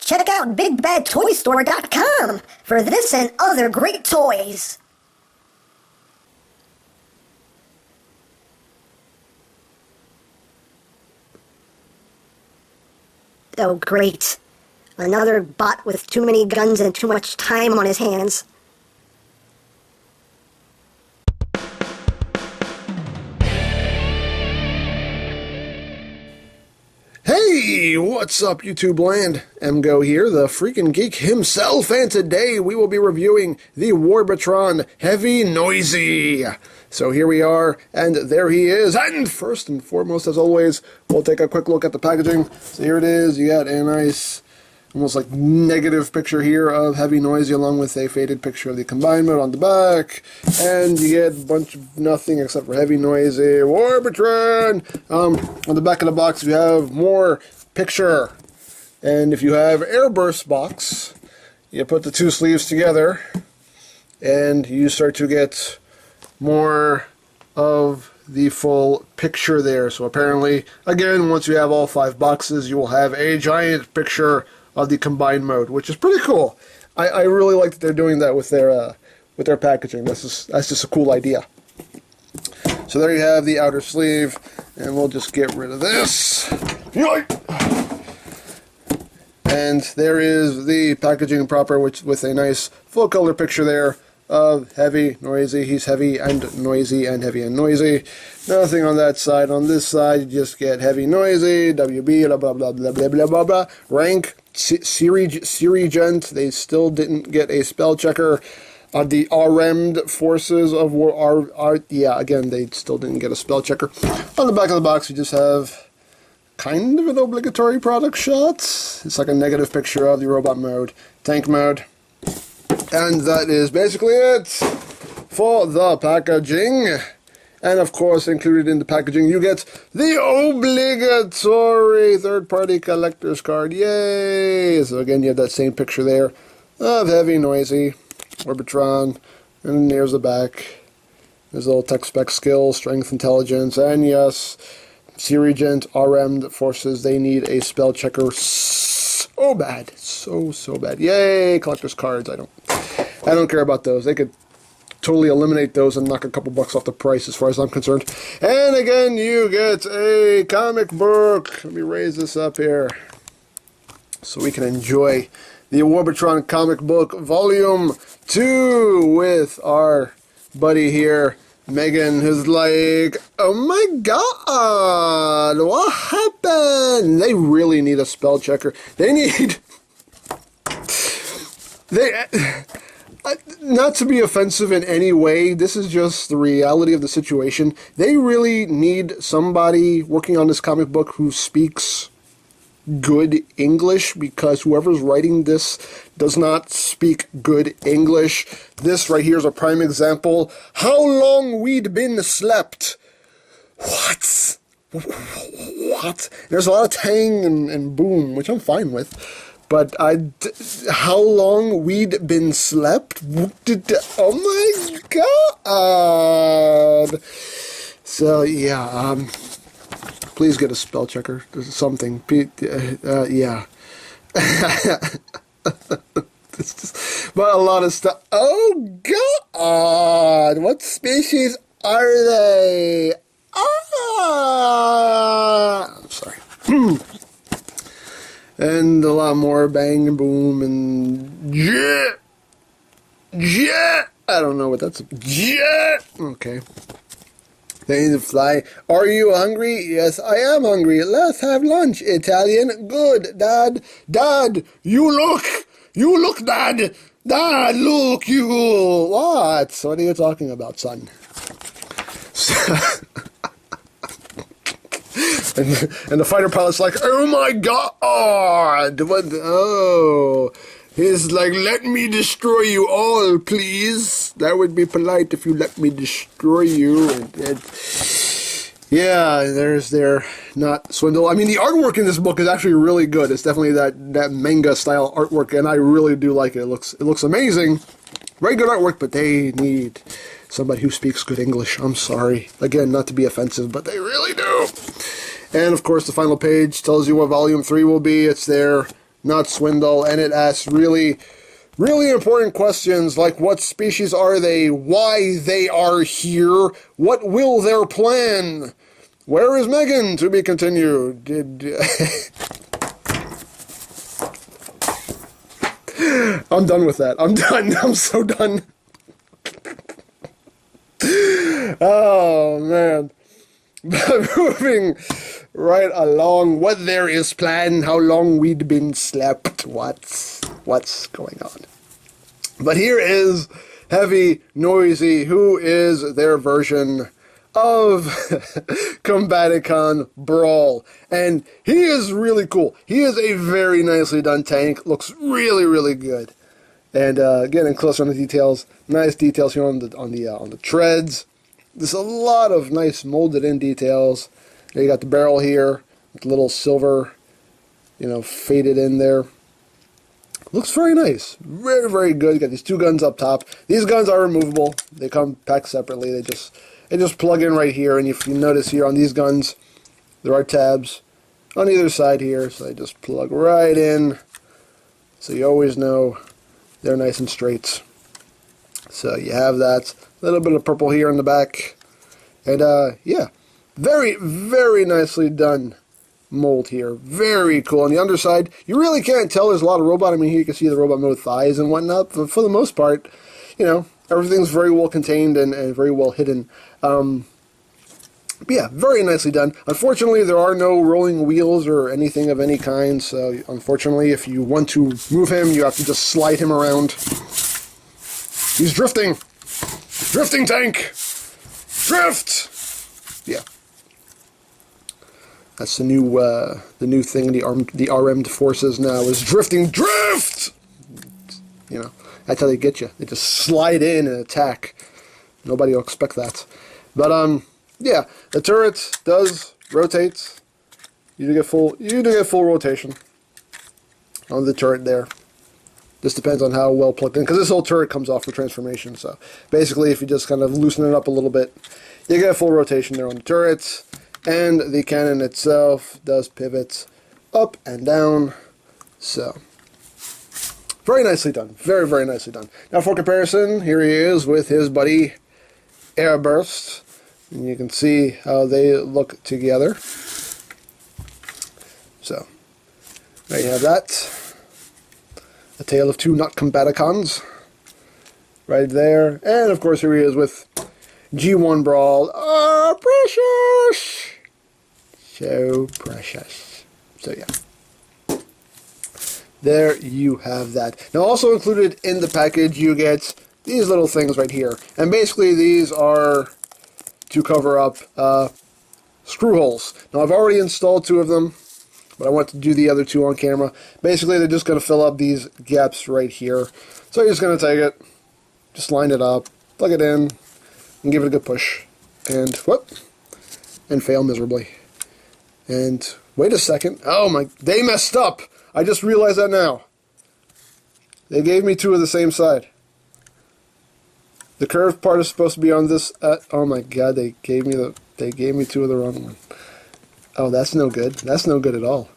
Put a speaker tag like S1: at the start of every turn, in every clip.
S1: check out BigBadToyStore.com for this and other great toys. Oh, great. Another bot with too many guns and too much time on his hands.
S2: Hey, what's up, YouTube land? EmGo here, the freaking geek himself, and today we will be reviewing the Warbotron Heavy Noisy. So here we are, and there he is. And first and foremost, as always, we'll take a quick look at the packaging. So here it is. You got a nice, almost like negative picture here of Heavy Noisy, along with a faded picture of the combined mode on the back. And you get a bunch of nothing except for Heavy Noisy Warbotron. On the back of the box, you have more picture. And if you have Airburst box, you put the two sleeves together, and you start to get more of the full picture there. So apparently, again, once you have all 5 boxes, you will have a giant picture of the combined mode, which is pretty cool. I really like that they're doing that with their packaging. That's just a cool idea. So there you have the outer sleeve, and we'll just get rid of this. And there is the packaging proper, which with a nice full color picture there of Heavy Noisy. He's heavy and noisy and heavy and noisy. Nothing on that side. On this side, you just get Heavy Noisy, WB, blah blah blah blah blah blah blah blah. Rank, Sergeant. They still didn't get a spell checker. The RM'd forces of war are yeah, again, they still didn't get a spell checker. On the back of the box, you just have kind of an obligatory product shot. It's like a negative picture of the robot mode, tank mode. And that is basically it for the packaging. And of course, included in the packaging, you get the obligatory third-party collector's card. Yay! So again, you have that same picture there of Heavy Noisy Warbotron. And there's the back. There's a little tech spec skill, strength, intelligence, and yes, Sergeant, RM'd forces, they need a spell checker so bad. So bad. Yay, collector's cards. I don't care about those. They could totally eliminate those and knock a couple bucks off the price as far as I'm concerned. And again, you get a comic book. Let me raise this up here so we can enjoy the Warbotron comic book volume 2 with our buddy here, Megan, who's like, oh my god, what happened? They really need a spell checker. Not to be offensive in any way, this is just the reality of the situation. They really need somebody working on this comic book who speaks good English, because whoever's writing this does not speak good English. This right here is a prime example. How long we'd been slept. What? There's a lot of tang and boom, which I'm fine with. But how long we'd been slept? Oh my god! So yeah, please get a spell checker. Something. Yeah. But a lot of stuff. Oh god! What species are they? I'm sorry. And a lot more bang and boom and jet. I don't know what that's. Jet. Okay. They need to fly. Are you hungry? Yes, I am hungry. Let's have lunch. Italian. Good, Dad. Dad, you look, Dad. Dad, look, you. What? What are you talking about, son? And the fighter pilot's like, oh my god! What? Oh. He's like, let me destroy you all, please. That would be polite if you let me destroy you. Yeah, they're not swindle. I mean, the artwork in this book is actually really good. It's definitely that manga style artwork, and I really do like it. It looks amazing. Very good artwork, but they need somebody who speaks good English. I'm sorry. Again, not to be offensive, but they really do. And, of course, the final page tells you what Volume 3 will be. It's there. not swindle, and it asks really, really important questions like what species are they, why they are here, what will their plan, where is Megan, to be continued. I'm done with that. I'm done. I'm so done. Oh, man. Moving right along. What there is planned, how long we'd been slept, what's going on. But here is Heavy Noisy, who is their version of Combaticon Brawl. And he is really cool. He is a very nicely done tank. Looks really, really good. And getting closer on the details. Nice details here on the treads. There's a lot of nice molded in details. There you got the barrel here with a little silver, faded in there. Looks very nice. Very, very good. You got these two guns up top. These guns are removable. They come packed separately. They just plug in right here. And if you notice here on these guns, there are tabs on either side here. So they just plug right in. So you always know they're nice and straight. So you have that. A little bit of purple here in the back. And yeah, very, very nicely done mold here. Very cool. On the underside, you really can't tell there's a lot of robot. I mean, here you can see the robot mode thighs and whatnot. But for the most part, everything's very well contained and very well hidden. But yeah, very nicely done. Unfortunately, there are no rolling wheels or anything of any kind. So unfortunately, if you want to move him, you have to just slide him around. He's drifting. Drifting tank! Drift! Yeah. That's the new thing the RM'd forces now is drifting drift! That's how they get you. They just slide in and attack. Nobody will expect that. But yeah, the turret does rotate. You do get full rotation on the turret there. This depends on how well plugged in, because this whole turret comes off for transformation. So basically, if you just kind of loosen it up a little bit, you get full rotation there on the turret. And the cannon itself does pivot up and down. So very nicely done. Very, very nicely done. Now for comparison, here he is with his buddy Airburst. And you can see how they look together. So there you have that. A tale of two not combaticons. Right there. And of course here he is with G1 Brawl. Oh, precious! So precious. So yeah. There you have that. Now also included in the package you get these little things right here. And basically these are to cover up screw holes. Now I've already installed two of them, but I want to do the other two on camera. Basically, they're just going to fill up these gaps right here. So you're just going to take it, just line it up, plug it in, and give it a good push. And whoop, and fail miserably. And wait a second. Oh my, they messed up. I just realized that now. They gave me two of the same side. The curved part is supposed to be on this. Oh my god, they gave me two of the wrong one. Oh, that's no good. That's no good at all.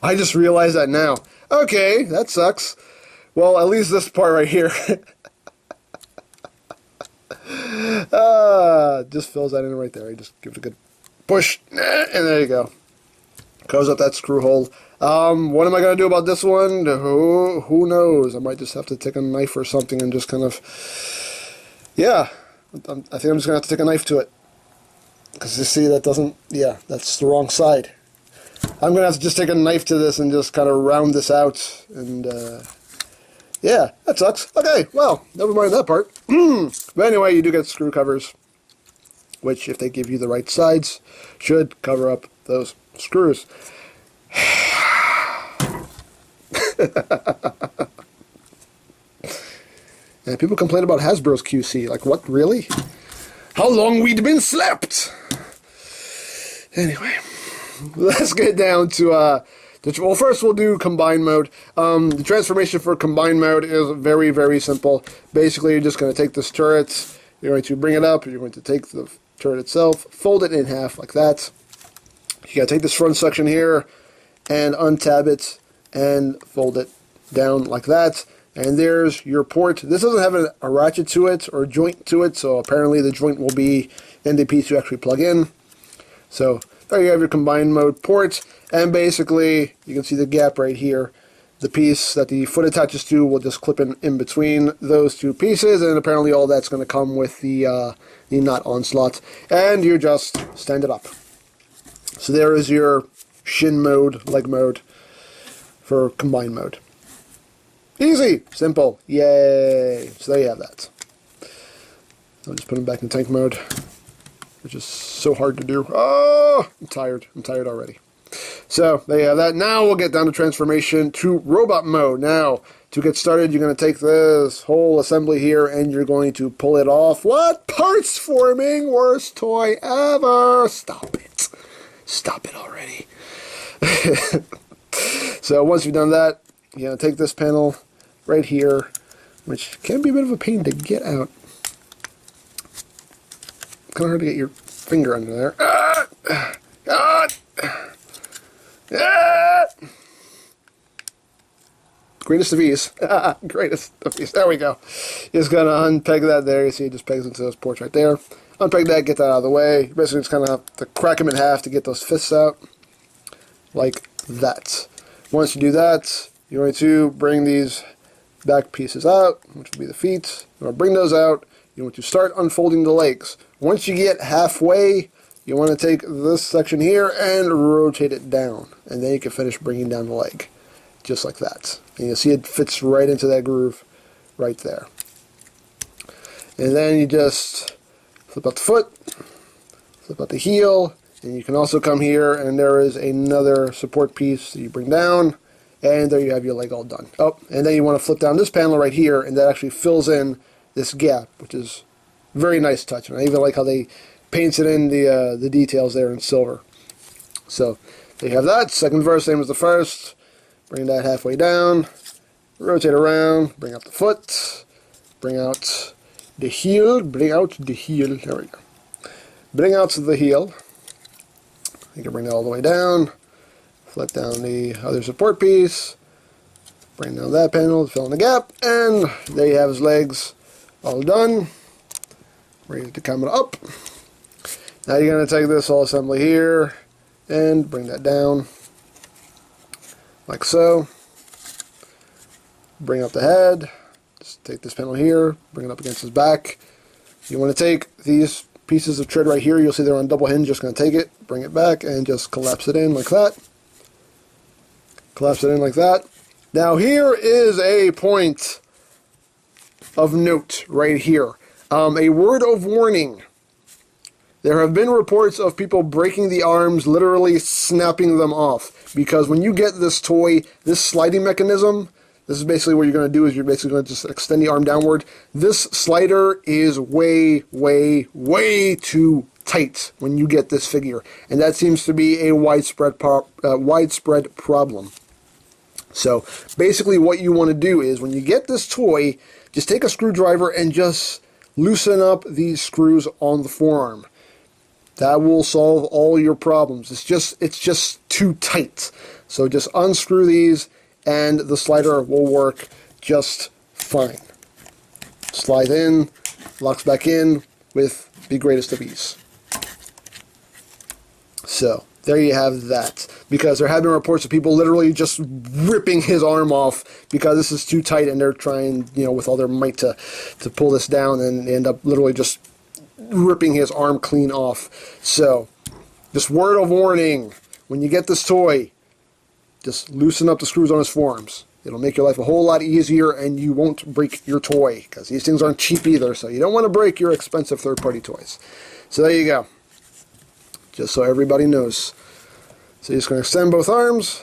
S2: I just realized that now. Okay, that sucks. Well, at least this part right here. Just fills that in right there. I just give it a good push, and there you go. Goes up that screw hole. What am I going to do about this one? Who knows? I might just have to take a knife or something and just kind of... Yeah, I think I'm just going to have to take a knife to it. Because you see, that doesn't... Yeah, that's the wrong side. I'm going to have to just take a knife to this and just kind of round this out. And, yeah, that sucks. Okay, well, never mind that part. But anyway, you do get screw covers, which, if they give you the right sides, should cover up those screws. And people complain about Hasbro's QC. Like, what, really? How long we'd been slept? Anyway, let's get down to, well, first we'll do combine mode. The transformation for combine mode is very, very simple. Basically, you're just going to take this turret, you're going to bring it up, you're going to take the turret itself, fold it in half like that. You got to take this front section here and untab it and fold it down like that. And there's your port. This doesn't have a ratchet to it or a joint to it, so apparently the joint will be in the piece you actually plug in. So there you have your combined mode port, and basically you can see the gap right here. The piece that the foot attaches to will just clip in between those two pieces, and apparently all that's going to come with the nut on slot, and you just stand it up. So there is your shin mode, leg mode for combined mode. Easy, simple, yay! So there you have that. I'll just put him back in tank mode, which is so hard to do. Oh, I'm tired already. So there you have that. Now we'll get down to transformation to robot mode. Now, to get started, you're going to take this whole assembly here and you're going to pull it off. What? Parts forming? Worst toy ever. Stop it. Stop it already. So once you've done that, you're going to take this panel right here, which can be a bit of a pain to get out. Kind of hard to get your finger under there. Greatest of ease. Greatest of ease. There we go. Just going to unpeg that there. You see it just pegs into those ports right there. Unpeg that, get that out of the way. You basically just kind of have to crack them in half to get those fists out. Like that. Once you do that, you're going to bring these back pieces out, which will be the feet. You want to bring those out. You want to start unfolding the legs. Once you get halfway, you want to take this section here and rotate it down. And then you can finish bringing down the leg. Just like that. And you'll see it fits right into that groove right there. And then you just flip out the foot, flip out the heel, and you can also come here and there is another support piece that you bring down, and there you have your leg all done. Oh, and then you want to flip down this panel right here, and that actually fills in this gap, which is very nice touch. And I even like how they paints it in the details there in silver. So there you have that. Second verse, same as the first. Bring that halfway down, rotate around, bring out the foot, bring out the heel, there we go. Bring out the heel. You can bring that all the way down, flip down the other support piece, bring down that panel to fill in the gap, and there you have his legs all done. Raise the camera up. Now you're going to take this whole assembly here and bring that down like so. Bring up the head. Just take this panel here, bring it up against his back. You want to take these pieces of tread right here, you'll see they're on double hinge, just going to take it, bring it back, and just collapse it in like that. Collapse it in like that. Now here is a point of note right here. A word of warning. There have been reports of people breaking the arms, literally snapping them off. Because when you get this toy, this sliding mechanism, this is basically what you're going to do, is you're basically going to just extend the arm downward. This slider is way, way, way too tight when you get this figure. And that seems to be a widespread problem. So basically what you want to do is, when you get this toy, just take a screwdriver and just loosen up these screws on the forearm. That will solve all your problems. It's just too tight. So just unscrew these and the slider will work just fine. Slide in, locks back in with the greatest of ease. So there you have that. Because there have been reports of people literally just ripping his arm off because this is too tight, and they're trying, with all their might to pull this down, and they end up literally just ripping his arm clean off. So, just word of warning, when you get this toy, just loosen up the screws on his forearms. It'll make your life a whole lot easier, and you won't break your toy, because these things aren't cheap either, so you don't want to break your expensive third-party toys. So there you go. Just so everybody knows. So you're just going to extend both arms,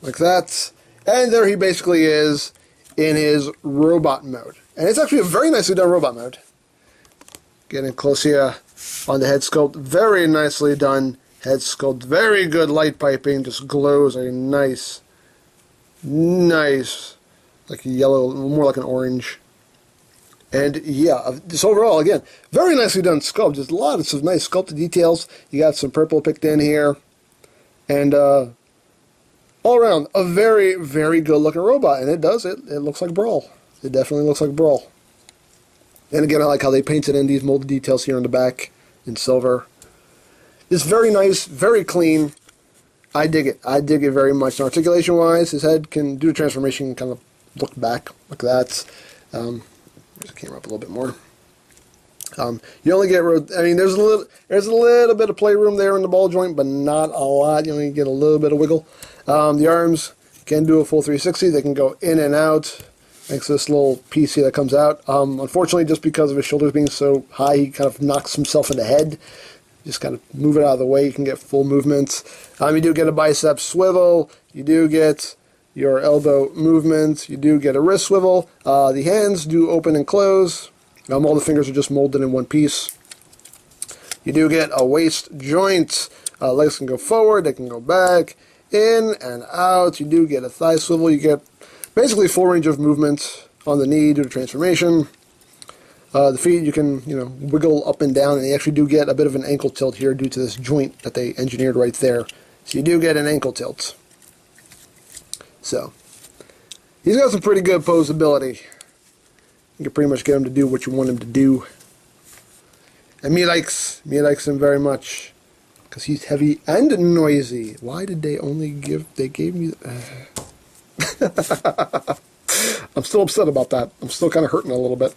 S2: like that, and there he basically is in his robot mode. And it's actually a very nicely done robot mode. Getting close here on the head sculpt. Very nicely done head sculpt. Very good light piping. Just glows a nice, like a yellow, more like an orange. And yeah, just overall, again, very nicely done sculpt. Just lots of nice sculpted details. You got some purple picked in here. And all around, a very, very good looking robot. And it does it. It looks like Brawl. It definitely looks like Brawl. And again, I like how they painted in these molded details here on the back in silver. It's very nice, very clean. I dig it. I dig it very much. And articulation-wise, his head can do the transformation and kind of look back like that. Raise the camera up a little bit more. You only get, I mean, there's a little bit of playroom there in the ball joint, but not a lot. You only get a little bit of wiggle. The arms can do a full 360. They can go in and out. Thanks to this little piece here that comes out. Unfortunately, just because of his shoulders being so high, he kind of knocks himself in the head. Just kind of move it out of the way. You can get full movements. You do get a bicep swivel. You do get your elbow movement. You do get a wrist swivel. The hands do open and close. All the fingers are just molded in one piece. You do get a waist joint. Legs can go forward. They can go back, in and out. You do get a thigh swivel. You get basically full range of movement on the knee due to transformation. The feet, you can, wiggle up and down, and you actually do get a bit of an ankle tilt here due to this joint that they engineered right there. So you do get an ankle tilt. So, he's got some pretty good posability. You can pretty much get him to do what you want him to do. And me likes him very much. Because he's heavy and noisy. Why did they gave me... I'm still upset about that. I'm still kind of hurting a little bit.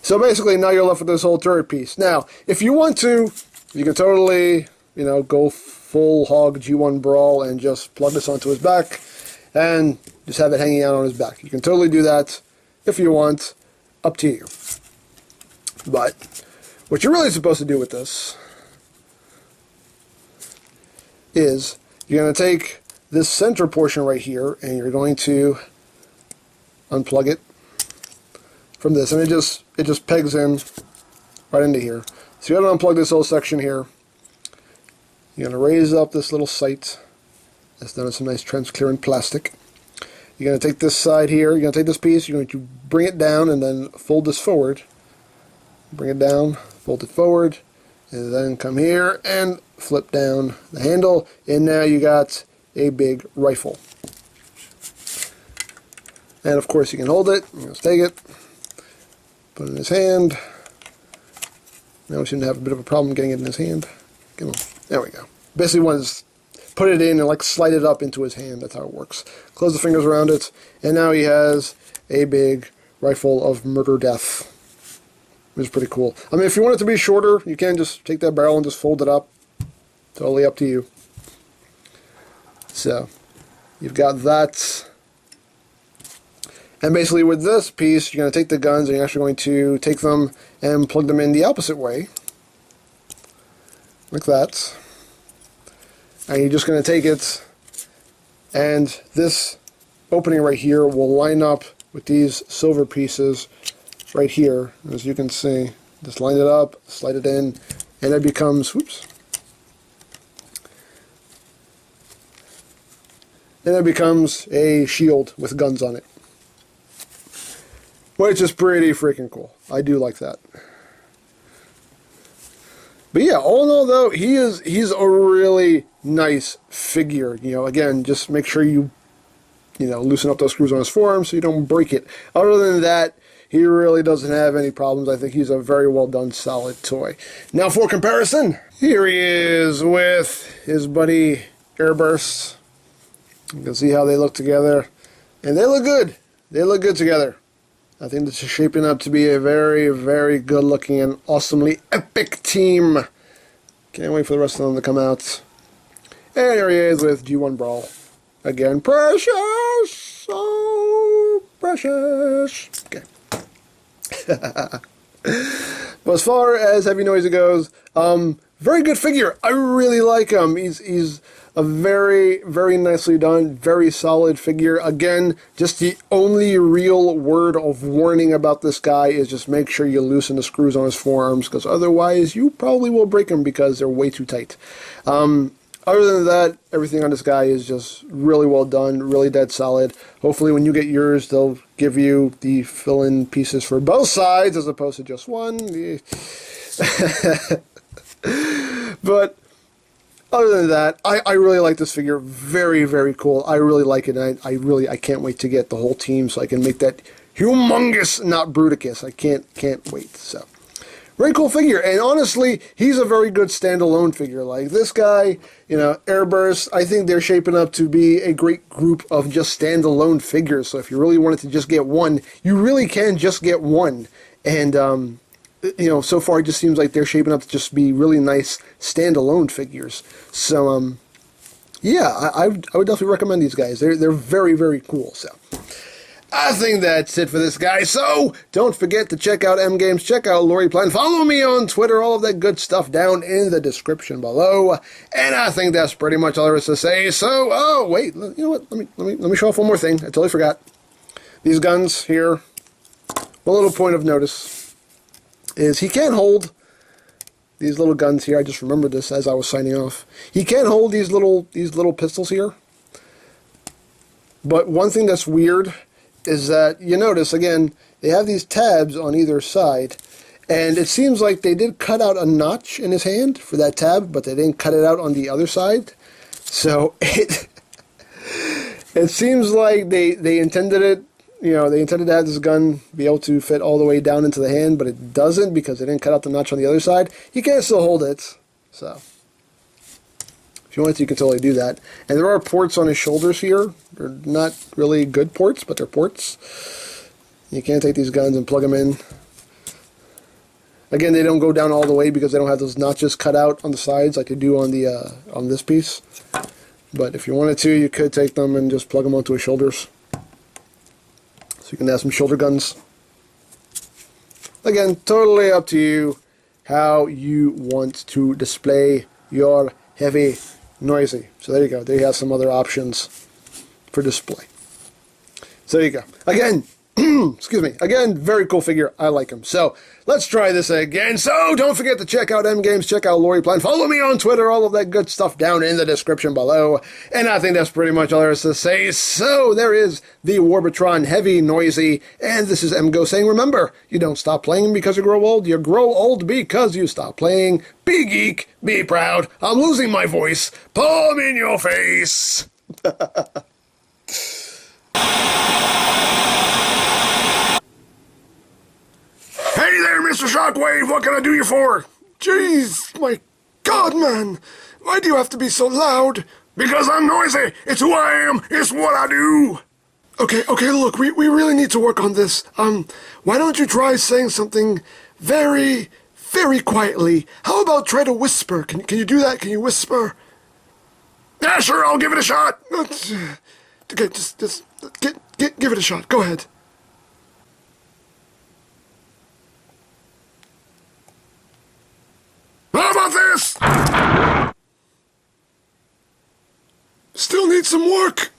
S2: So basically, now you're left with this whole turret piece. Now, if you want to, you can totally, go full hog G1 Brawl and just plug this onto his back and just have it hanging out on his back. You can totally do that if you want. Up to you. But what you're really supposed to do with this is you're going to take this center portion right here and you're going to unplug it from this, and it just pegs in right into here. So you got to unplug this whole section here. You're going to raise up this little sight that's done in some nice transparent plastic. You're going to take this side here, you're going to take this piece, you're going to bring it down and then fold this forward. Bring it down, fold it forward, and then come here and flip down the handle, and now you got a big rifle. And of course you can hold it, you just take it, put it in his hand. Now we seem to have a bit of a problem getting it in his hand. Come on, there we go. Basically one is put it in and like slide it up into his hand. That's how it works. Close the fingers around it, and now he has a big rifle of murder death. Which is pretty cool. I mean, if you want it to be shorter, you can just take that barrel and just fold it up. Totally up to you. So, you've got that. And basically with this piece, you're going to take the guns and you're actually going to take them and plug them in the opposite way. Like that. And you're just going to take it, and this opening right here will line up with these silver pieces right here. As you can see, just line it up, slide it in, and it becomes, whoops, and it becomes a shield with guns on it. Which is pretty freaking cool. I do like that. But yeah, all in all though, he's a really nice figure. Again, just make sure you loosen up those screws on his forearm so you don't break it. Other than that, he really doesn't have any problems. I think he's a very well done, solid toy. Now for comparison, here he is with his buddy Airburst. You can see how they look together, and they look good. They look good together. I think this is shaping up to be a very, very good looking and awesomely epic team. Can't wait for the rest of them to come out. And here he is with G1 Brawl. Again, precious! So precious! Okay. But as far as Heavy Noisy goes, very good figure. I really like him. He's a very, very nicely done, very solid figure. Again, just the only real word of warning about this guy is just make sure you loosen the screws on his forearms, because otherwise you probably will break them because they're way too tight. Other than that, everything on this guy is just really well done, really dead solid. Hopefully when you get yours, they'll give you the fill-in pieces for both sides as opposed to just one. But Other than that, I really like this figure. Very, very cool. I really like it. And I can't wait to get the whole team so I can make that humongous, not Bruticus. I can't wait. So, very cool figure. And honestly, he's a very good standalone figure. Like this guy, you know, Airburst, I think they're shaping up to be a great group of just standalone figures. So if you really wanted to just get one, you really can just get one. And, you know, so far it just seems like they're shaping up to just be really nice standalone figures. So, yeah, I would definitely recommend these guys. They're very, very cool. So, I think that's it for this guy. So, don't forget to check out EmGames, check out Loriplan, follow me on Twitter, all of that good stuff down in the description below. And I think that's pretty much all there is to say. So, oh wait, you know what? Let me show off one more thing. I totally forgot. These guns here. A little point of notice is he can't hold these little guns here. I just remembered this as I was signing off. He can't hold these little pistols here. But one thing that's weird is that you notice again they have these tabs on either side, and it seems like they did cut out a notch in his hand for that tab, but they didn't cut it out on the other side. So it seems like they intended it. You know, they intended to have this gun be able to fit all the way down into the hand, but it doesn't because they didn't cut out the notch on the other side. You can still hold it, so if you want to, you can totally do that. And there are ports on his shoulders here. They're not really good ports, but they're ports. You can't take these guns and plug them in. Again, they don't go down all the way because they don't have those notches cut out on the sides like they do on the on this piece. But if you wanted to, you could take them and just plug them onto his shoulders. So you can have some shoulder guns. Again, totally up to you how you want to display your heavy noisy. So there you go. There you have some other options for display. So there you go. Again, excuse me. Again, very cool figure. I like him. So let's try this again. So don't forget to check out EmGames, check out Loriplan, follow me on Twitter, all of that good stuff down in the description below. And I think that's pretty much all there is to say. So there is the Warbotron Heavy Noisy, and this is EmGo saying, remember, you don't stop playing because you grow old. You grow old because you stop playing. Be geek, be proud. I'm losing my voice. Palm in your face. Hey there, Mr. Shockwave, what can I do you for? Jeez, my God, man. Why do you have to be so loud? Because I'm noisy. It's who I am. It's what I do. Okay, look, we really need to work on this. Why don't you try saying something very, very quietly? How about try to whisper? Can you do that? Can you whisper? Yeah, sure, I'll give it a shot. Okay, just give it a shot. Go ahead. How about this? Still need some work.